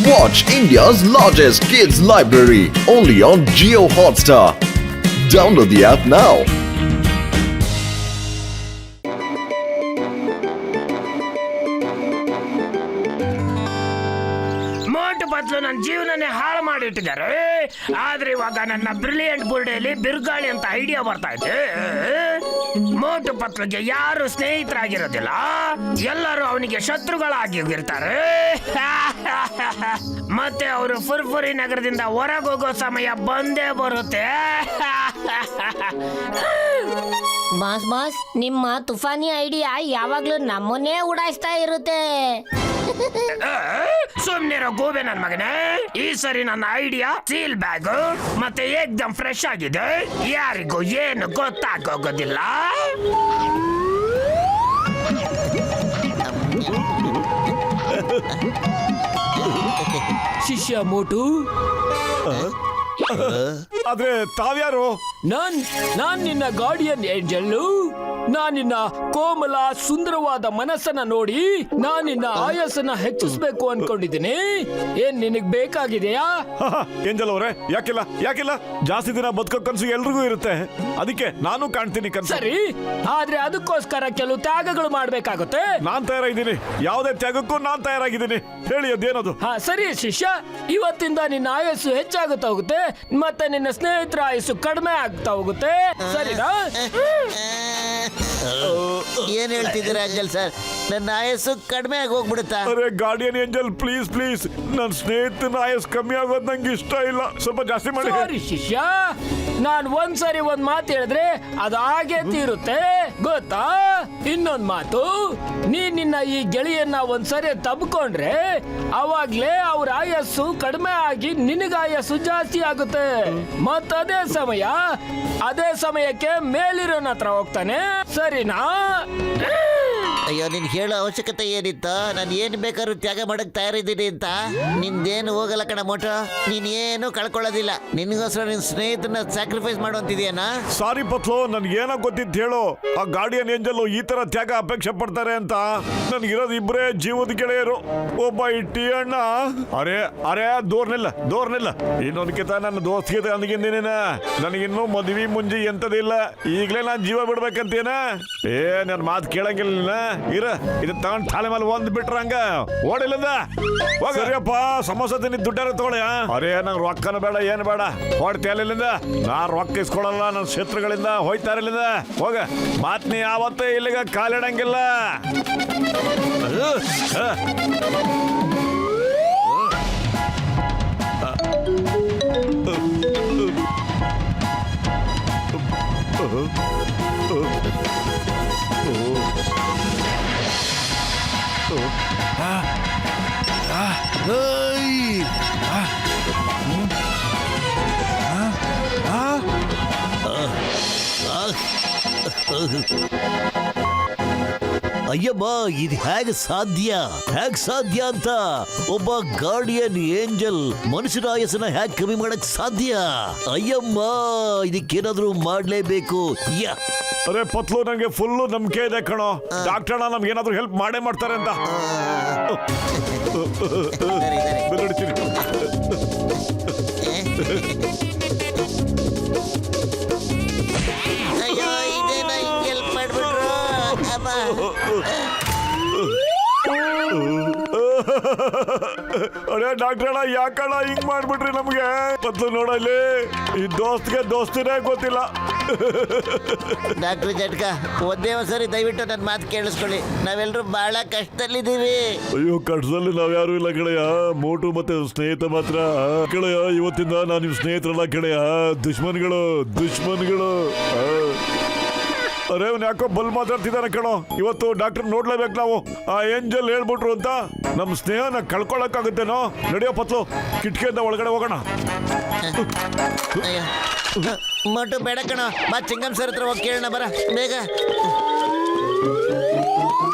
Watch India's largest kids library only on Jio Hotstar. Download the app now. ಮೋಟು ಪತ್ಲು ನನ್ನ ಜೀವನನೇ ಹಾಳು ಮಾಡಿಟ್ಟಿದ್ದಾರೆ. ಆದ್ರೆ ಇವಾಗ ನನ್ನ ಬ್ರಿಲಿಯಂಟ್ ಬುರ್ಡೆಯಲ್ಲಿ ಬಿರುಗಾಳಿ ಅಂತ ಐಡಿಯಾ ಬರ್ತಾ ಇದೆ. ಮೋಟು ಪತ್ಲುಗೆ ಯಾರು ಸ್ನೇಹಿತರಾಗಿರೋದಿಲ್ಲ, ಎಲ್ಲರೂ ಅವನಿಗೆ ಶತ್ರುಗಳಾಗಿರ್ತಾರೆ. ಮತ್ತೆ ಅವರು ಫುರ್ಫುರಿ ನಗರದಿಂದ ಹೊರಗೆ ಹೋಗೋ ಸಮಯ ಬಂದೇ ಬರುತ್ತೆ. ಬಾಸ್ ನಿಮ್ಮ ತುಫಾನಿ ಐಡಿಯಾ ಯಾವಾಗ್ಲೂ ನಮ್ಮನ್ನೇ ಉಡಾಯಿಸ್ತಾ ಇರುತ್ತೆ. ಸುಮ್ನಿರೋ ಗೂಬೆ ನನ್ ಮಗನೇ. ಈ ಸರಿ ನನ್ನ ಐಡಿಯಾ ಸೀಲ್ ಬ್ಯಾಗ್ ಮತ್ತೆ ಏಕ್ದಮ್ ಫ್ರೆಶ್ ಆಗಿದೆ, ಯಾರಿಗೂ ಏನು ಗೊತ್ತಾಗೋಗೋದಿಲ್ಲ. ಶಿಷ್ಯ ಮೋಟು, ಆದ್ರೆ ತಾವ್ಯಾರು? ನಾನ್ ನಿನ್ನ ಗಾರ್ಡಿಯನ್ ಏಂಜಲ್ಲು. ನಾನಿನ್ನ ಕೋಮಲ ಸುಂದರವಾದ ಮನಸ್ಸನ್ನ ನೋಡಿ ನಾನಿನ್ನ ಆಯಸ್ಸನ್ನ ಹೆಚ್ಚಿಸ್ಬೇಕು ಅನ್ಕೊಂಡಿದ್ದೀನಿ. ಏನ್ ನಿನಗ್ ಬೇಕಾಗಿದೆಯಾ? ಏಂಜಲ್ ಅವರೇ, ಯಾಕಿಲ್ಲ ಜಾಸ್ತಿ ದಿನ ಬದುಕೋ ಕನ್ಸು ಎಲ್ರಿಗೂ ಇರುತ್ತೆ, ಅದಕ್ಕೆ ನಾನು ಕಾಣ್ತೀನಿ ಕನ್ಸು. ಸರಿ, ಆದ್ರೆ ಅದಕ್ಕೋಸ್ಕರ ಕೆಲವು ತ್ಯಾಗಗಳು ಮಾಡ್ಬೇಕಾಗುತ್ತೆ. ನಾನ್ ತಯಾರಾಗಿದ್ದೀನಿ, ಯಾವುದೇ ತ್ಯಾಗಕ್ಕೂ ನಾನ್ ತಯಾರಾಗಿದ್ದೀನಿ. ಹೇಳಿ ಅದೇನದು? ಸರಿ ಶಿಷ್ಯ, ಇವತ್ತಿಂದ ನಿನ್ನ ಆಯಸ್ಸು ಹೆಚ್ಚಾಗುತ್ತಾ ಹೋಗುತ್ತೆ, ಮತ್ತೆ ನಿನ್ನ ಸ್ನೇಹಿತರ ಆಯಸ್ಸು ಕಡಿಮೆ ಆಗ್ತಾ ಹೋಗುತ್ತೆ. ಸರಿನಾ? ಏನ್ ಹೇಳ್ತಿದ್ದೀರಾ ಅಂಜಲ್ ಸರ್? ನನ್ನ ಆಯಸ್ಸು ಕಡಿಮೆ ಆಗಿ ಹೋಗ್ಬಿಡುತ್ತಾ? ಅರೆ ಗಾರ್ಡಿಯನ್ ಏಂಜಲ್, ಪ್ಲೀಸ್ ನನ್ನ ಸ್ನೇಹಿತನ ಆಯಸ್ ಕಮ್ಮಿ ಆಗೋದು ನಂಗೆ ಇಷ್ಟ ಇಲ್ಲ, ಸ್ವಲ್ಪ ಜಾಸ್ತಿ ಮಾಡಿ. ಸಾರಿ ಶಿಷ್ಯ, ನಾನ್ ಒಂದ್ಸರಿ ಒಂದ್ ಮಾತು ಹೇಳಿದ್ರೆ ಅದು ಹಾಗೆ ತೀರುತ್ತೆ, ಗೊತ್ತಾ? ಇನ್ನೊಂದ್ ಮಾತು, ನೀನ್ ನಿನ್ನ ಈ ಗೆಳೆಯನ್ನ ಒಂದ್ಸರಿ ತಬ್ಕೊಂಡ್ರೆ ಅವಾಗ್ಲೇ ಅವ್ರ ಆಯಸ್ಸು ಕಡಿಮೆ ಆಗಿ ನಿನಗ ಆಯಸ್ಸು ಜಾಸ್ತಿ ಆಗುತ್ತೆ. ಮತ್ತದೇ ಸಮಯಕ್ಕೆ ಮೇಲಿರೋನ ಹತ್ರ ಹೋಗ್ತಾನೆ. ಸರಿನಾ? ಅಯ್ಯೋ, ನೀನ್ ಹೇಳೋ ಅವಶ್ಯಕತೆ ಏನಿತ್ತ? ನಾನು ಏನ್ ಬೇಕಾದ್ರೂ ತ್ಯಾಗ ಮಾಡಕ್ ತಯಾರಿದ್ದೀನಿ ಅಂತ. ನಿಂದೇನು ಹೋಗಲ್ಲ ಕಣ ಮೋಟೋ, ನೀನ್ ಏನು ಕಳ್ಕೊಳ್ಳೋದಿಲ್ಲ. ನಿನ್ಗೋಸ್ಕರ ನಿನ್ ಸ್ನೇಹಿತನ ಸ್ಯಾಕ್ರಿಫೈಸ್ ಮಾಡುವಂತಿದ್ಯಾನ? ಸಾರಿ ಪತ್ಲು, ನನ್ಗೇನೋ ಗೊತ್ತಿತ್ತು ಹೇಳು. ಆ ಗಾರ್ಡಿಯನ್ ಏಂಜಲ್ ಈ ತರ ತ್ಯಾಗ ಅಪೇಕ್ಷೆ ಪಡ್ತಾರೆ ಅಂತ. ನನ್ಗಿರೋದು ಇಬ್ಬರೇ ಜೀವದ ಗೆಳೆಯರು, ಒಬ್ಬ ಇಟ್ಟಿ ಅಣ್ಣ. ಅರೆ ದೂರ್ನಿಲ್ಲ ಇನ್ನೊಂದಕ್ಕಿಂತ ನನ್ನ ದೋಸ್ತಿಗೆ ಅಂದಿಗಿಂದೇನೇನ. ನನಗಿನ್ನೂ ಮದ್ವಿ ಮುಂಜಿ ಎಂತದಿಲ್ಲ, ಈಗಲೇ ನಾನು ಜೀವ ಬಿಡ್ಬೇಕಂತೇನ? ನನ್ನ ಮಾತು ಕೇಳಂಗಿಲ್ಲ. ಇದು ತಗೊಂಡ್ ತಾಳೆ ಮೇಲೆ ಒಂದ್ ಬಿಟ್ರ ಹಂಗ ಓಡಿಲ್ಲದ. ಸರಿಯಪ್ಪ, ಸಮೋಸ ತಿನ್ನಿ ದುಡ್ಡಾರ ತಗೊಳ್ಳಿ. ಅರೆ ನಂಗೆ ರೊಕ್ಕನ ಬೇಡ, ಏನು ಬೇಡ, ಹೊಡ್ತೇಲಿಂದ. ನಾ ರೊಕ್ಕ ಇಸ್ಕೊಳಲ್ಲ, ನನ್ನ ಶತ್ರುಗಳಿಂದ ಹೋಯ್ತಾರಿಲ್ಲಿಂದ. ಹೋಗ, ಮಾತ್ ನೀ ಯಾವತ್ತೇ ಇಲ್ಲಿಗ ಕಾಲಿಡಂಗಿಲ್ಲ. ಅಯ್ಯಮ್ಮ, ಇದು ಹೇಗೆ ಸಾಧ್ಯ ಅಂತ ಒಬ್ಬ ಗಾರ್ಡಿಯನ್ ಏಂಜಲ್ ಮನುಷ್ಯನ ಆಯಸ್ಸನ್ನ ಹೇಗೆ ಕಮ್ಮಿ ಮಾಡಕ್ ಸಾಧ್ಯ? ಅಯ್ಯಮ್ಮ, ಇದಕ್ಕೇನಾದ್ರೂ ಮಾಡ್ಲೇಬೇಕು. ಅರೆ ಪತ್ಲು, ನಂಗೆ ಫುಲ್ಲು ನಂಬಿಕೆ ಇದೆ ಕಣೋ. ಡಾಕ್ಟರ್ ನಮ್ಗೆ ಏನಾದ್ರು ಹೆಲ್ಪ್ ಮಾಡ್ತಾರೆ ಅಂತ. ಅಯ್ಯೋ, ಇದೇನ ಹಿಂಗ್ ಹೆಲ್ಪ್ ಮಾಡ್ಬಿಟ್ರು? ಅರೆ ಡಾಕ್ಟರ್ ಯಾಕಣ್ಣ ಹಿಂಗ್ ಮಾಡ್ಬಿಟ್ರಿ ನಮ್ಗೆ? ಪತ್ಲು ನೋಡಲ್ಲಿ, ಈ ದೋಸ್ತಿನೇ ಗೊತ್ತಿಲ್ಲ. ಡಾಕ್ಟರ್ ಜಟ್ಕ, ಒಂದೇ ಒಂದ್ಸರಿ ದಯವಿಟ್ಟು ನನ್ನ ಮಾತು ಕೇಳಿಸ್ಕೊಳ್ಳಿ. ನಾವೆಲ್ಲರೂ ಬಹಳ ಕಷ್ಟದಲ್ಲಿದ್ದೀವಿ. ಅಯ್ಯೋ, ಕಷ್ಟದಲ್ಲಿ ನಾವ್ಯಾರು ಇಲ್ಲ ಗೆಳೆಯ, ಮೋಟು ಮತ್ತೆ ಸ್ನೇಹಿತ ಮಾತ್ರ. ಗೆಳೆಯ, ಇವತ್ತಿಂದ ನಾನು ನಿಮ್ ಸ್ನೇಹಿತರಲ್ಲ ಗೆಳೆಯ, ದುಶ್ಮನ್ಗಳು. ಅರೆ ಅವ್ನು ಯಾಕೋ ಬಲ್ ಮಾತಾಡ್ತಿದ್ದಾನೆ ಕಣೋ. ಇವತ್ತು ಡಾಕ್ಟರ್ ನೋಡ್ಲೇಬೇಕು ನಾವು. ಆ ಏಂಜಲ್ ಹೇಳ್ಬಿಟ್ರು ಅಂತ ನಮ್ಮ ಸ್ನೇಹನ ಕಳ್ಕೊಳಕ್ಕಾಗುತ್ತೇನೋ? ನಡೆಯೋ ಪತ್ಲು, ಕಿಟಕಿಯಿಂದ ಒಳಗಡೆ ಹೋಗೋಣ. ಮೋಟು ಬೇಡ ಕಣೋ, ಬಾ ಚಿಂಗಮ್ ಸರ್ ಹತ್ರ ಹೋಗಿ ಕೇಳೋಣ, ಬರ ಬೇಗ.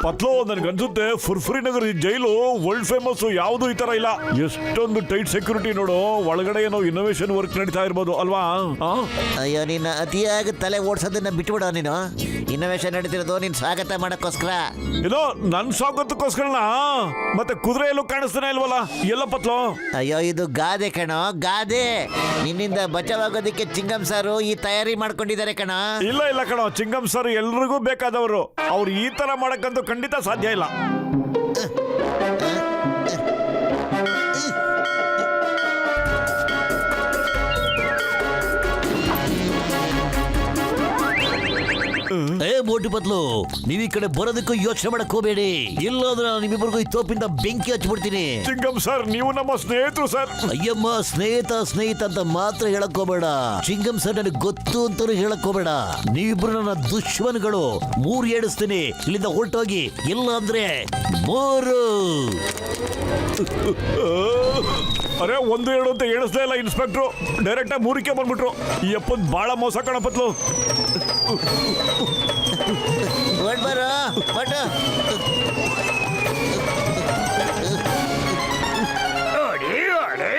ಪತ್ಲು ನನ್ಗನ್ಸುತ್ತೆ ಫುರ್ಫುರಿ ನಗರ ಜೈಲು ವರ್ಲ್ಡ್ ಫೇಮಸ್. ಯಾವುದು ಈ ತರ ಇಲ್ಲ. ಎಷ್ಟೊಂದು ಟೈಟ್ ಸೆಕ್ಯೂರಿಟಿ ನೋಡು. ಒಳಗಡೆ ಏನೋ ಇನ್ನೋವೇಷನ್ ವರ್ಕ್ ನಡೀತಾ ಇರ್ಬೋದು ಅಲ್ವಾ? ಅಯ್ಯೋ ನಿನ್ನ ಅತಿಯಾಗಿ ತಲೆ ಓಡಿಸೋದನ್ನ ಬಿಟ್ಬಿಡೋ ನೀನು. ಇನ್ನೋವೇಷನ್ ನಡೀತಿರೋದು ನೀನ್ ಸ್ವಾಗತ ಮಾಡಕ್ಕೋಸ್ಕರ. ಏನೋ ನನ್ ಸ್ವಾಗತಕ್ಕೋಸ್ಕರನ. ಮತ್ತೆ ಕುದುರೆ ಎಲ್ಲೂ ಕಾಣಿಸ್ತಾನೆ ಇಲ್ವಲ್ಲ, ಎಲ್ಲ ಪತ್ಲು? ಅಯ್ಯೋ ಇದು ಗಾದೆ ಕಣೋ, ಗಾದೆ. ನಿನ್ನಿಂದ ಬಚಾವಾಗೋದಕ್ಕೆ ಚಿಂಗಂ ಸಾರು ಈ ತಯಾರಿ ಮಾಡ್ಕೊಂಡಿದ್ದಾರೆ ಕಣೋ. ಇಲ್ಲ ಇಲ್ಲ ಕಣೋ, ಚಿಂಗಂ ಸರ್ ಎಲ್ರಿಗೂ ಬೇಕಾದವರು. ಅವ್ರು ಈ ತರ ಮಾಡಕ್ಕಂತೂ ಖಂಡಿತ ಸಾಧ್ಯ ಇಲ್ಲ. ಏ ಮೋಟು ಪತ್ಲು, ನೀವ್ ಈ ಕಡೆ ಬರೋದಕ್ಕೂ ಯೋಚನೆ ಮಾಡಕ್ ಹೋಗ್ಬೇಡಿ. ಇಲ್ಲಾಂದ್ರೆ ನಿಮ್ಮಿಬ್ಬರಿಗೂ ಈ ತೋಪಿಂದ ಬೆಂಕಿ ಹಚ್ಬಿಡ್ತೀನಿ. ಚಿಂಗಂ ಸರ್, ನೀವು ನಮ್ಮ ಸ್ನೇಹಿತರು ಸರ್. ಅಯ್ಯಮ್ಮ, ಸ್ನೇಹಿತ ಸ್ನೇಹಿತ ಅಂತ ಮಾತ್ರ ಹೇಳಕ್ ಹೋಗ್ಬೇಡ. ಚಿಂಗಂ ಸರ್ ನನಗೆ ಗೊತ್ತು ಅಂತಾನು ಹೇಳಕ್ ಹೋಗ್ಬೇಡ. ನೀವಿಬ್ರು ನನ್ನ ದುಶ್ಮನ್ಗಳು. 3 ಏಡಿಸ್ತೀನಿ. ಇಲ್ಲಿಂದ ಹೊರಟೋಗಿ, ಇಲ್ಲ ಅಂದ್ರೆ 3. ಅರೆ 1 2 ಅಂತ ಹೇಳಿಸ್ಲೇ ಇಲ್ಲ ಇನ್ಸ್ಪೆಕ್ಟ್ರು. ಡೈರೆಕ್ಟ್ ಆಗಿ 3ಕ್ಕೆ ಬಂದ್ಬಿಟ್ರು. ಈ ಅಪ್ಪನ್ ಬಹಳ ಮೋಸ ಕಣ ಪತ್ಲು. ಬರೋ ಬಟ್ ಓಡಿ ಓಡಿ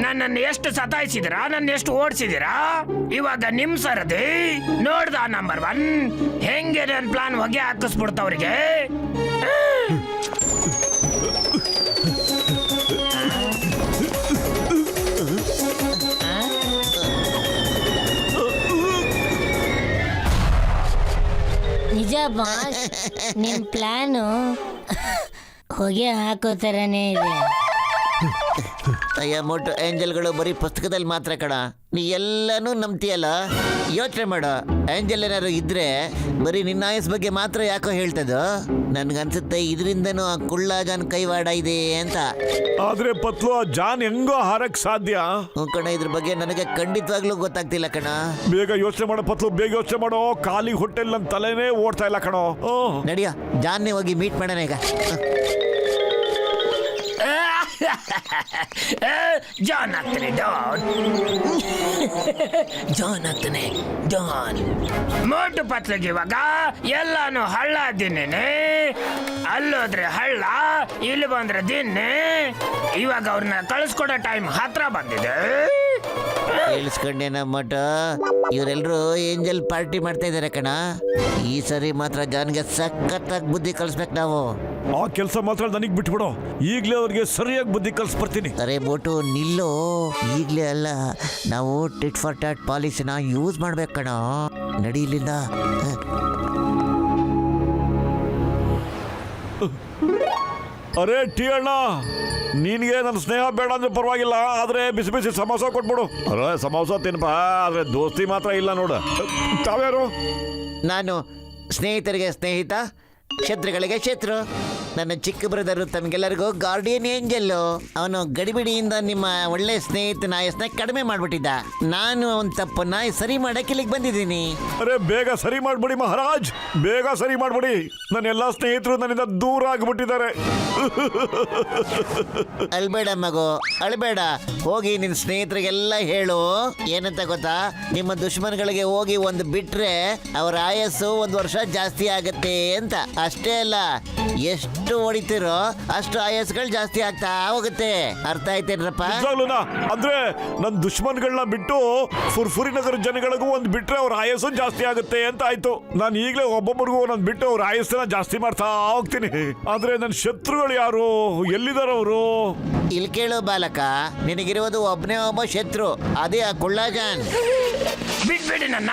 ನನ್ನನ್ನು ಎಷ್ಟು ಸತಾಯಿಸಿದಿರಾ, ನನ್ನ ಎಷ್ಟು ಓಡಿಸಿದಿರಾ. ಇವಾಗ ನಿಮ್ ಸರದಿ ನೋಡ್ದ ನಂಬರ್ 1 ಹೆಂಗೆ ನನ್ನ ಪ್ಲಾನ್ ಹೊಗೆ ಹಾಕಿಸ್ಬಿಡ್ತವ್ರಿಗೆ. ನಿಜ ಬಾಸ್, ನಿಮ್ ಪ್ಲಾನು ಹೊಗೆ ಹಾಕೋ ಥರನೇ ಇದೆ. ಅಯ್ಯ ಮೋಟು ಏಂಜಲ್ಗಳು ಬರೀ ಪುಸ್ತಕದಲ್ಲಿ ಮಾತ್ರ ಕಣ. ನೀ ಎಲ್ಲನೂ ನಂಬ್ತೀಯಲ್ಲ. ಯೋಚನೆ ಮಾಡು, ಏಂಜಲ್ ಏನಾದ್ರು ಇದ್ರೆ ಬರೀ ನಿನ್ನ ಆಯಸ್ ಬಗ್ಗೆ ಮಾತ್ರ ಯಾಕೋ ಹೇಳ್ತದ. ನನ್ಗನ್ಸುತ್ತೆ ಇದರಿಂದನೂ ಆ ಕುಳ್ಳಾಜಾನ್ ಕೈವಾಡ ಇದೆ ಅಂತ. ಆದ್ರೆ ಪತ್ಲು, ಆ ಜಾನ್ ಹೆಂಗೋ ಹಾರಕ್ ಸಾಧ್ಯ? ಕಣ, ಇದ್ರ ಬಗ್ಗೆ ನನಗೆ ಖಂಡಿತವಾಗ್ಲೂ ಗೊತ್ತಾಗ್ತಿಲ್ಲ ಕಣ. ಬೇಗ ಯೋಚನೆ ಮಾಡೋ ಪತ್ಲು, ಬೇಗ ಯೋಚನೆ ಮಾಡೋ. ಖಾಲಿ ಹೊಟ್ಟೆಲ್ ನನ್ನ ತಲೆನೇ ಓಡ್ತಾ ಇಲ್ಲ ಕಣೋ. ನಡಿಯ, ಜಾನ್ನೇ ಹೋಗಿ ಮೀಟ್ ಮಾಡೋಣ ಈಗ. ಜಾನ್ ಆಗ್ತಾನೆ, ಜಾನ್ ಆಗ್ತಾನೆ, ಜಾನ್. ಮೋಟು ಪತ್ಲಿಗೆ ಇವಾಗ ಎಲ್ಲಾನು ಹಳ್ಳ ದಿನ್ನೇನೆ. ಅಲ್ಲೋದ್ರೆ ಹಳ್ಳ, ಇಲ್ಲಿ ಬಂದ್ರೆ ದಿನ್ನೆ. ಇವಾಗ ಅವ್ರನ್ನ ಕಳಿಸ್ಕೊಡೋ ಟೈಮ್ ಹತ್ರ ಬಂದಿದೆ. ಕೇಳಿಸ್ಕೊಂಡೇನ ಮಟ? ಇವರೆಲ್ಲರೂ ಏಂಜಲ್ ಪಾರ್ಟಿ ಮಾಡ್ತಾ ಇದಾರೆ ಕಣ. ಈ ಸರಿ ಮಾತ್ರ ಜಾನ್ಗೆ ಸಖತ್ತಾಗಿ ಬುದ್ಧಿ ಕಲಿಸ್ಬೇಕು ನಾವು. ಆ ಕೆಲಸ ಮಾತ್ರ ನನಗ್ ಬಿಟ್ಬಿಡು. ಈಗ್ಲೇ ಅವ್ರಿಗೆ ಸರಿಯಾಗಿ ಬುದ್ಧಿ ಕಲಿಸ್ಬರ್ತೀನಿ. ಅರೆ ಮೋಟು ನಿಲ್ಲು, ಈಗ್ಲೇ ಅಲ್ಲ. ನಾವು ಟಿಟ್ ಫಾರ್ ಟಾಟ್ ಪಾಲಿಸಿನ ಯೂಸ್ ಮಾಡ್ಬೇಕು ಕಣ. ನಡೀಲಿಲ್ಲ. ಅರೆ ಟೀ ಅಣ್ಣ, ನಿನ್ಗೆ ನನ್ನ ಸ್ನೇಹ ಬೇಡ ಅಂದ್ರೆ ಪರವಾಗಿಲ್ಲ, ಆದ್ರೆ ಬಿಸಿ ಬಿಸಿ ಸಮೋಸ ಕೊಟ್ಬಿಡು. ಅರೆ ಸಮೋಸ ತಿನ್ಪ, ಆದ್ರೆ ದೋಸ್ತಿ ಮಾತ್ರ ಇಲ್ಲ ನೋಡು. ತಾವ್ಯಾರು? ನಾನು ಸ್ನೇಹಿತರಿಗೆ ಸ್ನೇಹಿತ, ಶತ್ರುಗಳಿಗೆ ಶತ್ರು. ನನ್ನ ಚಿಕ್ಕ ಬ್ರದರು ತಮಗೆಲ್ಲರಿಗೂ ಗಾರ್ಡಿಯನ್ ಏಂಜಲ್ಲು. ಅವನು ಗಡಿಬಿಡಿಯಿಂದ ನಿಮ್ಮ ಒಳ್ಳೆ ಸ್ನೇಹಿತನ ಆಯಸ್ನ ಕಡಿಮೆ ಮಾಡ್ಬಿಟ್ಟಿದ್ದ. ನಾನು ಅವನ ತಪ್ಪನ್ನ ಸರಿ ಮಾಡಕ್ಕೆ ಇಲ್ಲಿಗೆ ಬಂದಿದ್ದೀನಿ. ಅರೆ ಬೇಗ ಸರಿ ಮಾಡ್ಬಿಡಿ ಮಹಾರಾಜ್, ಬೇಗ ಸರಿ ಮಾಡ್ಬಿಡಿ. ನನ್ನ ಎಲ್ಲಾ ಸ್ನೇಹಿತರು ನನ್ನಿಂದ ದೂರ ಆಗ್ಬಿಟ್ಟಿದ್ದಾರೆ. ಅಳ್ಬೇಡ ಮಗು, ಅಳ್ಬೇಡ. ಹೋಗಿ ನಿನ್ನ ಸ್ನೇಹಿತರಿಗೆಲ್ಲ ಹೇಳು. ಏನಂತ ಗೊತ್ತಾ, ನಿಮ್ಮ ದುಶ್ಮನ್ಗಳಿಗೆ ಹೋಗಿ ಒಂದು ಬಿಟ್ರೆ ಅವರ ಆಯಸ್ಸು 1 ವರ್ಷ ಜಾಸ್ತಿ ಆಗತ್ತೆ ಅಂತ. ಅಷ್ಟೇ ಅಲ್ಲ, ಎಷ್ಟು ಹೊಡಿತಿರೋ ಅಷ್ಟು ಆಯಸ್ಗಳು ಜಾಸ್ತಿ ಆಗ್ತಾ ಹೋಗುತ್ತೆ. ಅರ್ಥ ಆಯ್ತೇನ್ರಪ್ಪ? ಅಂದ್ರೆ ನನ್ನ ದುಶ್ಮನ್ಗಳನ್ನ ಬಿಟ್ಟು ಫುರ್ಫುರಿ ನಗರ ಜನಗಳಿಗೂ ಒಂದ್ ಬಿಟ್ರೆ ಅವ್ರ ಆಯಸ್ಸು ಜಾಸ್ತಿ ಆಗುತ್ತೆ ಅಂತ ಆಯ್ತು. ನಾನು ಈಗಲೇ ಒಬ್ಬೊಬ್ಬರಿಗೂ ಒಂದೊಂದು ಬಿಟ್ಟು ಅವ್ರ ಆಯಸ್ಸನ್ನ ಜಾಸ್ತಿ ಮಾಡ್ತಾ ಹೋಗ್ತೀನಿ. ಆದ್ರೆ ನನ್ನ ಶತ್ರುಗಳು ಯಾರು, ಎಲ್ಲಿದಾರವರು? ಇಲ್ಲಿ ಕೇಳು ಬಾಲಕ, ನಿನಗಿರುವುದು ಒಬ್ಬನೇ ಒಬ್ಬ ಶತ್ರು, ಅದೇ ಆ ಕುಳ್ಳಾಜಾನ್. ಬಿಟ್ಬಿಡಿ ನನ್ನ.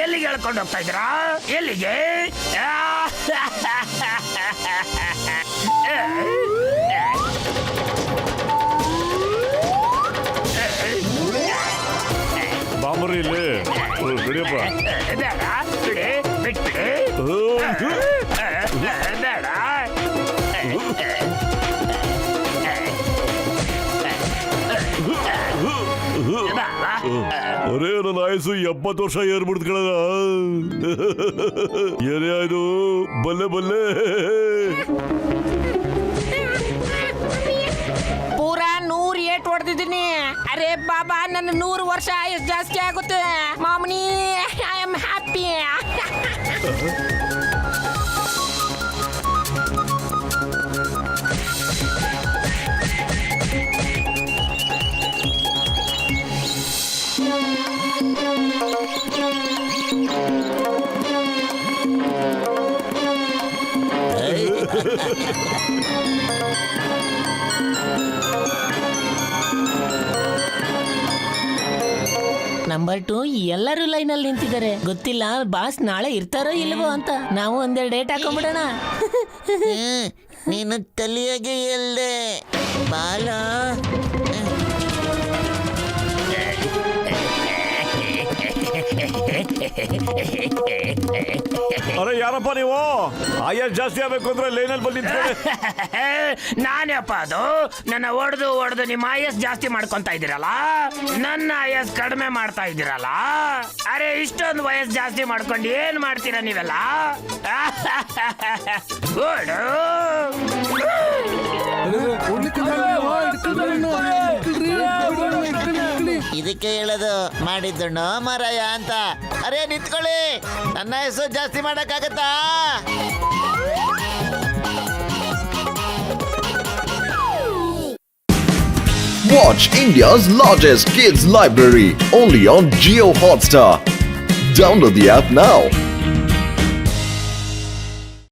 ಎಲ್ಲಿಗೆ ಹೇಳ್ಕೊಂಡು ಹೋಗ್ತಾ ಇದ್ದೀರಾ? ಎಲ್ಲಿಗೆ? ಬಾಮರಿ ಇಲ್ಲಿ ಬಿಡಿಯಪ್ಪ. ಬೇಡ ಬಿಡಿ, ಬಿಟ್ಬಿಡಿ. ಬೇಡ. ಅರೇ ನನ್ನ ಆಯಸ್ಸು 70 ವರ್ಷ ಏರ್ಬಿಡ್ತ. ಏನೇ ಆಯ್ತು, ಬಲ್ಲೆ ಬಲ್ಲೆ. ಪೂರಾ 100 ಏಟ್ ಹೊಡೆದಿದ್ದೀನಿ. ಅರೆ ಬಾಬಾ, ನನ್ನ 100 ವರ್ಷ ಆಯಸ್ ಜಾಸ್ತಿ ಆಗುತ್ತೆ. Mamani, I am happy. Number 2 ಎಲ್ಲರೂ ಲೈನಲ್ಲಿ ನಿಂತಿದ್ದಾರೆ. ಗೊತ್ತಿಲ್ಲ ಬಾಸ್ ನಾಳೆ ಇರ್ತಾರೋ ಇಲ್ವೋ ಅಂತ. ನಾವು ಒಂದೆರಡು ಡೇಟ್ ಹಾಕೊಂಡ್ಬಿಡೋಣ. ನೀನು ತಲೆಯಾಗೆ ಎಲ್ಲೆ ಬಾಲ. ಅರೆ ಯಾರಪ್ಪ ನೀವು? ಆಯಸ್ ಜಾಸ್ತಿ ಆಗ್ಬೇಕು ಅಂದ್ರೆ ಲೈನಲ್ಲಿ ಬಂದು ನಿಂತ್ಕೊಳ್ಳಿ. ನಾನೇಪ್ಪ ಅದು? ನನ್ನ ಹೊಡೆದು ನಿಮ್ಮ ಆಯಸ್ ಜಾಸ್ತಿ ಮಾಡ್ಕೊಂತ ಇದ್ದೀರಲ್ಲ, ನನ್ನ ಆಯಸ್ ಕಡಿಮೆ ಮಾಡ್ತಾ ಇದ್ದೀರಲ್ಲ. ಅರೆ ಇಷ್ಟೊಂದು ವಯಸ್ಸು ಜಾಸ್ತಿ ಮಾಡ್ಕೊಂಡು ಏನ್ ಮಾಡ್ತೀರಾ ನೀವೆಲ್ಲ? ಓಡು. ಇದಕ್ಕೆ ಹೇಳೋದು ಮಾಡಿದ್ದಣ್ಣ ಮಾರಾಯ ಅಂತ. ಅರೇ ನಿಂತ್ಕೊಳ್ಳಿ, ನನ್ನ ಹೆಸರು ಜಾಸ್ತಿ ಮಾಡಕ್ಕಾಗತ್ತಾ? Watch India's largest kids library only on Geo Hotstar. Download the app now.